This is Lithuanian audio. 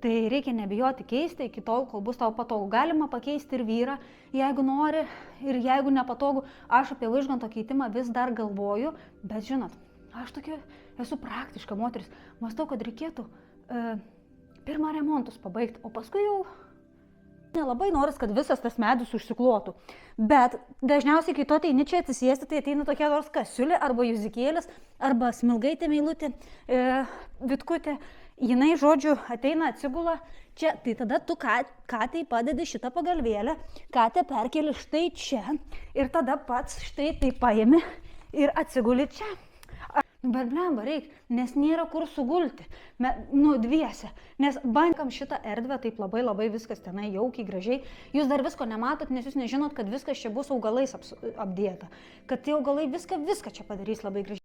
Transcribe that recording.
Tai reikia nebijoti keisti iki tol, kol bus tau patogu. Galima pakeisti ir vyrą, jeigu nori, ir jeigu nepatogu. Aš apie Vaižganto keitimą vis dar galvoju, bet žinot, aš tokia esu praktiška moteris. Mąstau, kad reikėtų pirmą remontus pabaigti, o paskui jau nelabai noris, kad visas tas medis užsiklotų. Bet dažniausiai, kai tu ateini čia atsisėsti, tai ateina tokia nors kasiulė, arba juzikėlis, arba smilgaitė meilutė, vitkutė. Jinai, žodžiu, ateina, atsigula čia, tai tada tu katei padedi šitą pagalvėlę, katę perkeli štai čia ir tada pats štai tai paimi ir atsiguli čia. Bet blemba reik, nes nėra kur sugulti, dviese, nes bankam šitą erdvę, taip labai viskas tenai jaukiai, gražiai. Jūs dar visko nematot, nes jūs nežinot, kad viskas čia bus augalais apdėta, kad tie augalai viską čia padarys labai gražiai.